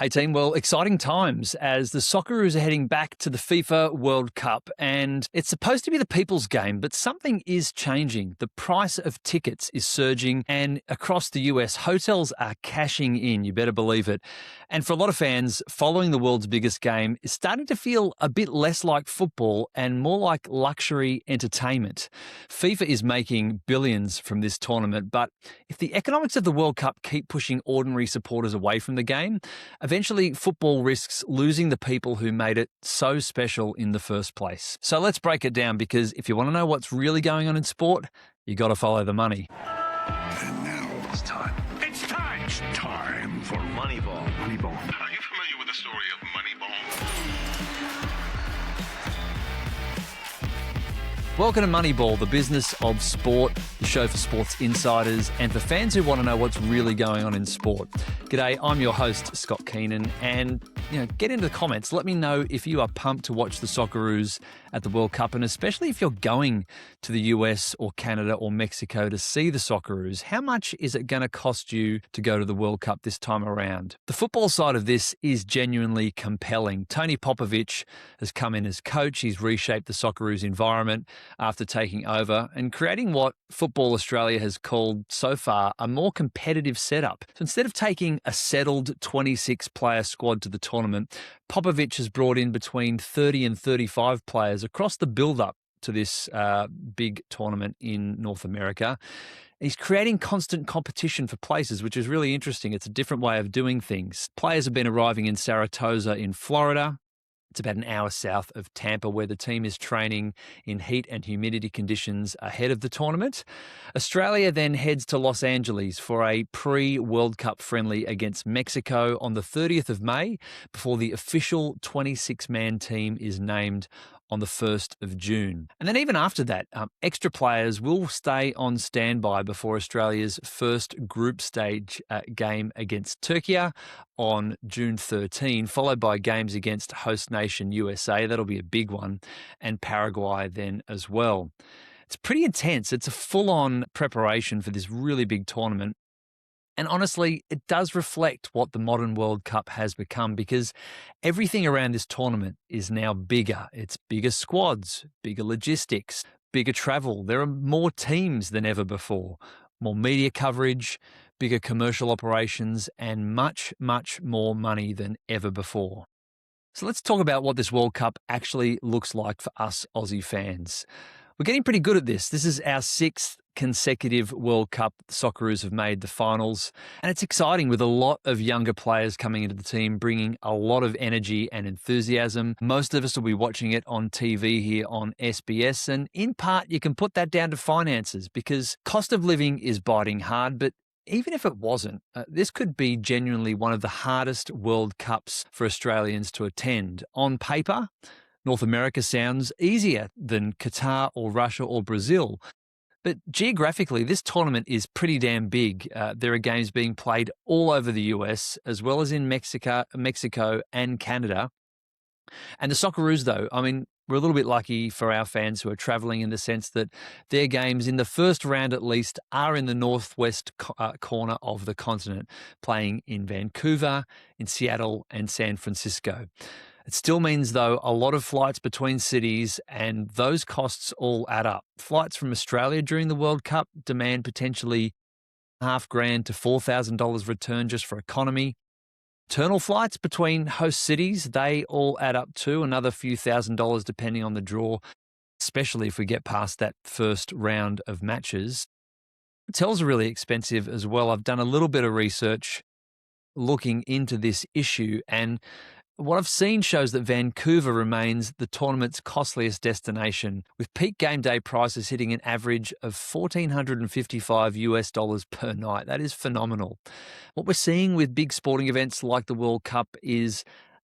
Hey team, well, exciting times as the Socceroos are heading back to the FIFA World Cup, and it's supposed to be the people's game, but something is changing. The price of tickets is surging, and across the US, hotels are cashing in, you better believe it. And for a lot of fans, following the world's biggest game is starting to feel a bit less like football and more like luxury entertainment. FIFA is making billions from this tournament, but if the economics of the World Cup keep pushing ordinary supporters away from the game, eventually, football risks losing the people who made it so special in the first place. So let's break it down, because if you want to know what's really going on in sport, you got to follow the money. And now it's time. It's time! It's time for Moneyball. Moneyball. Are you familiar with the story of Moneyball? Welcome to Moneyball, the business of sport, the show for sports insiders and for fans who want to know what's really going on in sport. G'day, I'm your host, Scott Keenan, and get into the comments. Let me know if you are pumped to watch the Socceroos at the World Cup, and especially if you're going to the US or Canada or Mexico to see the Socceroos. How much is it going to cost you to go to the World Cup this time around? The football side of this is genuinely compelling. Tony Popovic has come in as coach. He's reshaped the Socceroos environment after taking over and creating what Football Australia has called so far a more competitive setup. So instead of taking a settled 26-player squad to the tournament, Popovic has brought in between 30 and 35 players across the build-up to this big tournament in North America. He's creating constant competition for places, which is really interesting. It's a different way of doing things. Players have been arriving in Sarasota in Florida. It's about an hour south of Tampa, where the team is training in heat and humidity conditions ahead of the tournament. Australia then heads to Los Angeles for a pre-World Cup friendly against Mexico on the 30th of May, before the official 26-man team is named on the 1st of June. And then even after that, extra players will stay on standby before Australia's first group stage game against Turkey on June 13, followed by games against host nation USA. That'll be a big one, and Paraguay then as well. It's pretty intense. It's a full-on preparation for this really big tournament. And honestly, it does reflect what the modern World Cup has become, because everything around this tournament is now bigger. It's bigger squads, bigger logistics, bigger travel. There are more teams than ever before, more media coverage, bigger commercial operations, and much, much more money than ever before. So let's talk about what this World Cup actually looks like for us Aussie fans. We're getting pretty good at this. This is our 6th consecutive World Cup. The Socceroos have made the finals, and it's exciting with a lot of younger players coming into the team, bringing a lot of energy and enthusiasm. Most of us will be watching it on TV here on SBS, and in part you can put that down to finances, because cost of living is biting hard. But even if it wasn't, this could be genuinely one of the hardest World Cups for Australians to attend. On paper, North America sounds easier than Qatar or Russia or Brazil. But geographically, this tournament is pretty damn big. There are games being played all over the US, as well as in Mexico and Canada. And the Socceroos, though, we're a little bit lucky for our fans who are travelling, in the sense that their games in the first round at least are in the northwest corner of the continent, playing in Vancouver, in Seattle and San Francisco. It still means, though, a lot of flights between cities, and those costs all add up. Flights from Australia during the World Cup demand potentially $5,000 to $4,000 return just for economy. Internal flights between host cities, they all add up to another few $1,000s depending on the draw, especially if we get past that first round of matches. Hotels are really expensive as well. I've done a little bit of research looking into this issue, and what I've seen shows that Vancouver remains the tournament's costliest destination, with peak game day prices hitting an average of $1,455 per night. That is phenomenal. What we're seeing with big sporting events like the World Cup is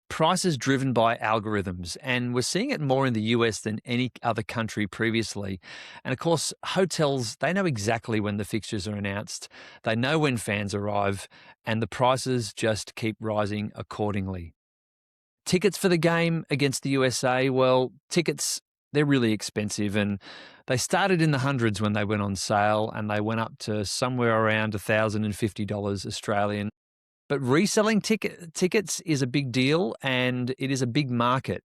prices driven by algorithms, and we're seeing it more in the US than any other country previously. And of course, hotels, they know exactly when the fixtures are announced. They know when fans arrive, and the prices just keep rising accordingly. Tickets for the game against the USA, well, tickets, they're really expensive, and they started in the hundreds when they went on sale, and they went up to somewhere around $1,050 Australian. But reselling tickets is a big deal, and it is a big market.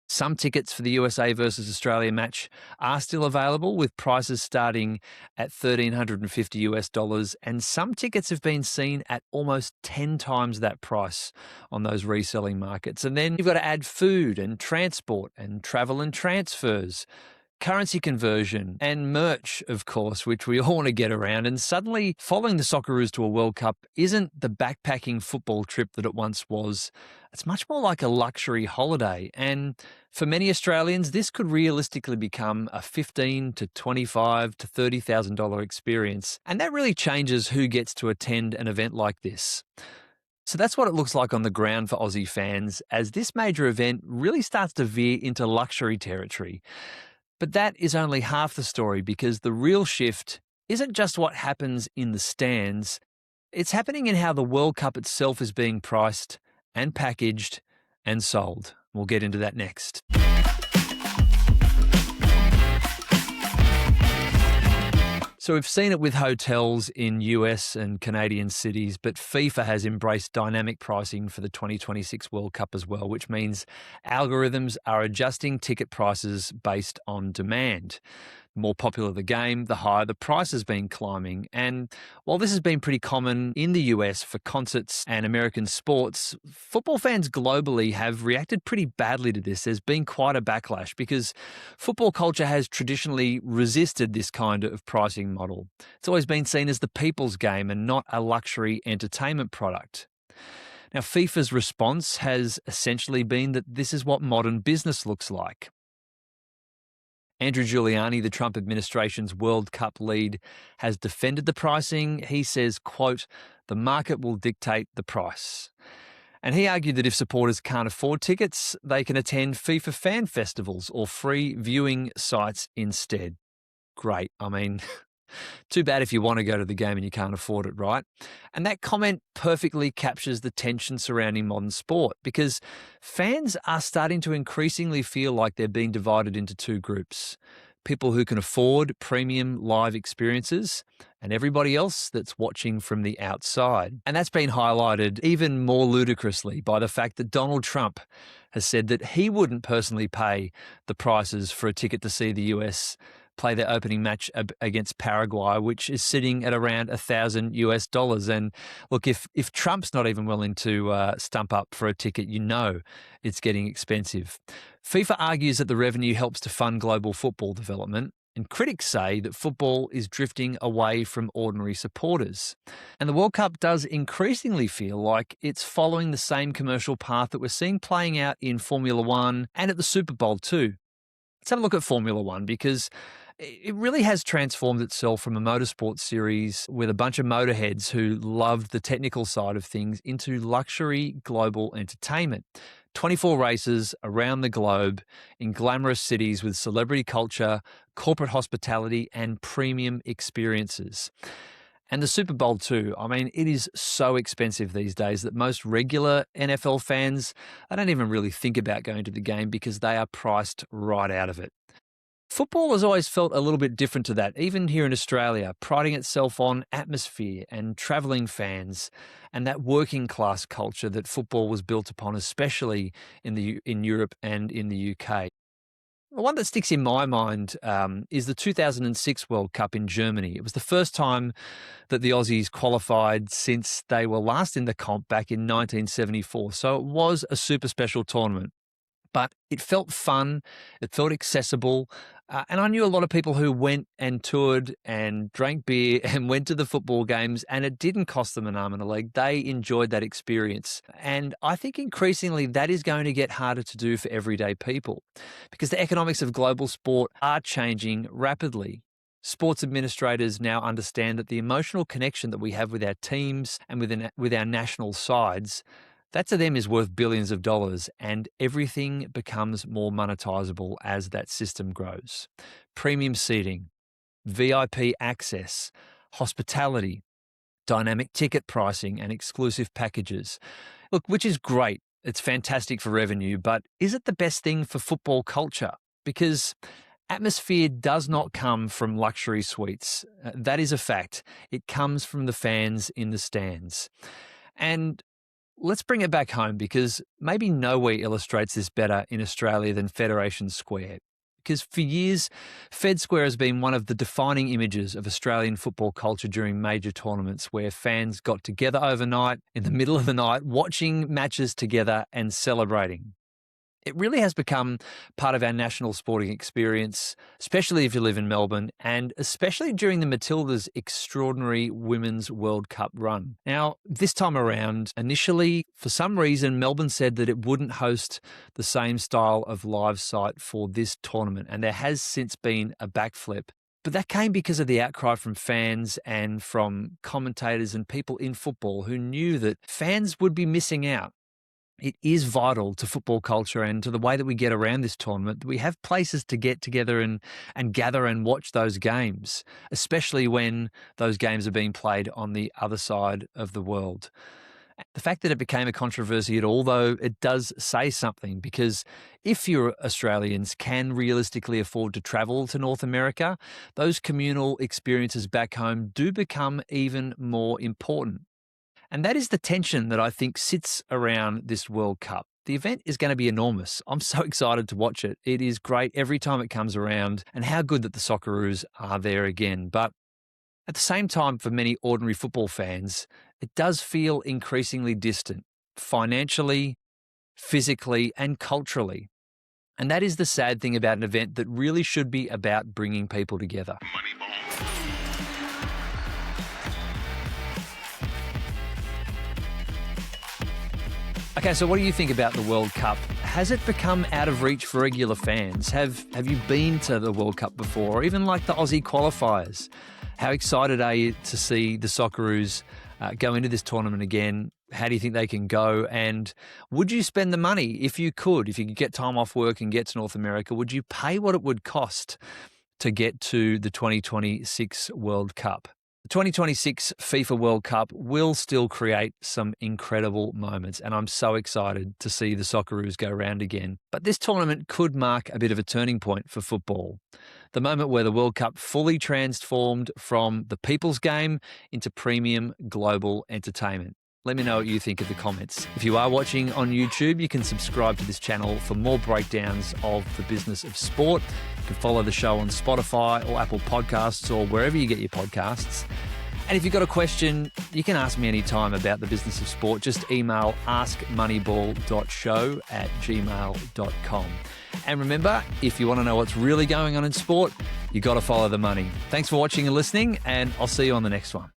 Some tickets for the USA versus Australia match are still available, with prices starting at $1,350 and some tickets have been seen at almost 10 times that price on those reselling markets. And then you've got to add food and transport and travel and transfers, currency conversion and merch, of course, which we all want to get around. And suddenly, following the Socceroos to a World Cup isn't the backpacking football trip that it once was. It's much more like a luxury holiday. And for many Australians, this could realistically become a $15,000 to $25,000 to $30,000 experience. And that really changes who gets to attend an event like this. So that's what it looks like on the ground for Aussie fans as this major event really starts to veer into luxury territory. But that is only half the story, because the real shift isn't just what happens in the stands. It's happening in how the World Cup itself is being priced and packaged and sold. We'll get into that next. So we've seen it with hotels in US and Canadian cities, but FIFA has embraced dynamic pricing for the 2026 World Cup as well, which means algorithms are adjusting ticket prices based on demand. The more popular the game, the higher the price has been climbing. And while this has been pretty common in the US for concerts and American sports, football fans globally have reacted pretty badly to this. There's been quite a backlash because football culture has traditionally resisted this kind of pricing model. It's always been seen as the people's game and not a luxury entertainment product. Now, FIFA's response has essentially been that this is what modern business looks like. Andrew Giuliani, the Trump administration's World Cup lead, has defended the pricing. He says, quote, "The market will dictate the price." And he argued that if supporters can't afford tickets, they can attend FIFA fan festivals or free viewing sites instead. Great. I mean, too bad if you want to go to the game and you can't afford it, right? And that comment perfectly captures the tension surrounding modern sport, because fans are starting to increasingly feel like they're being divided into two groups: people who can afford premium live experiences and everybody else that's watching from the outside. And that's been highlighted even more ludicrously by the fact that Donald Trump has said that he wouldn't personally pay the prices for a ticket to see the US play their opening match against Paraguay, which is sitting at around $1,000. And look, if Trump's not even willing to stump up for a ticket, you know it's getting expensive. FIFA argues that the revenue helps to fund global football development, and critics say that football is drifting away from ordinary supporters. And the World Cup does increasingly feel like it's following the same commercial path that we're seeing playing out in Formula One and at the Super Bowl too. Let's have a look at Formula One, because it really has transformed itself from a motorsport series with a bunch of motorheads who loved the technical side of things into luxury global entertainment. 24 races around the globe in glamorous cities with celebrity culture, corporate hospitality, and premium experiences. And the Super Bowl too. I mean, it is so expensive these days that most regular NFL fans, they don't even really think about going to the game because they are priced right out of it. Football has always felt a little bit different to that, even here in Australia, priding itself on atmosphere and travelling fans and that working class culture that football was built upon, especially in Europe and in the UK. The one that sticks in my mind is the 2006 World Cup in Germany. It was the first time that the Aussies qualified since they were last in the comp back in 1974. So it was a super special tournament. But it felt fun, it felt accessible, and I knew a lot of people who went and toured and drank beer and went to the football games, and it didn't cost them an arm and a leg. They enjoyed that experience. And I think increasingly that is going to get harder to do for everyday people, because the economics of global sport are changing rapidly. Sports administrators now understand that the emotional connection that we have with our teams and with our national sides, that to them is worth billions of dollars, and everything becomes more monetizable as that system grows. Premium seating, VIP access, hospitality, dynamic ticket pricing, and exclusive packages. Look, which is great. It's fantastic for revenue, but is it the best thing for football culture? Because atmosphere does not come from luxury suites. That is a fact. It comes from the fans in the stands. And let's bring it back home, because maybe nowhere illustrates this better in Australia than Federation Square. Because for years, Fed Square has been one of the defining images of Australian football culture during major tournaments, where fans got together overnight in the middle of the night, watching matches together and celebrating. It really has become part of our national sporting experience, especially if you live in Melbourne, and especially during the Matildas' extraordinary Women's World Cup run. Now, this time around, initially, for some reason, Melbourne said that it wouldn't host the same style of live site for this tournament, and there has since been a backflip. But that came because of the outcry from fans and from commentators and people in football who knew that fans would be missing out. It is vital to football culture and to the way that we get around this tournament that we have places to get together and gather and watch those games, especially when those games are being played on the other side of the world. The fact that it became a controversy at all, though, it does say something, because if your Australians can realistically afford to travel to North America, those communal experiences back home do become even more important. And that is the tension that I think sits around this World Cup. The event is going to be enormous. I'm so excited to watch it. It is great every time it comes around, and how good that the Socceroos are there again. But at the same time, for many ordinary football fans, it does feel increasingly distant, financially, physically, and culturally. And that is the sad thing about an event that really should be about bringing people together. Moneyball. Okay, so what do you think about the World Cup? Has it become out of reach for regular fans? Have you been to the World Cup before, or even like the Aussie qualifiers? How excited are you to see the Socceroos go into this tournament again? How do you think they can go? And would you spend the money if you could get time off work and get to North America? Would you pay what it would cost to get to the 2026 World Cup? The 2026 FIFA World Cup will still create some incredible moments, and I'm so excited to see the Socceroos go round again. But this tournament could mark a bit of a turning point for football. The moment where the World Cup fully transformed from the people's game into premium global entertainment. Let me know what you think in the comments. If you are watching on YouTube, you can subscribe to this channel for more breakdowns of the business of sport. You can follow the show on Spotify or Apple Podcasts or wherever you get your podcasts. And if you've got a question, you can ask me anytime about the business of sport. Just email askmoneyball.show@gmail.com. And remember, if you want to know what's really going on in sport, you've got to follow the money. Thanks for watching and listening, and I'll see you on the next one.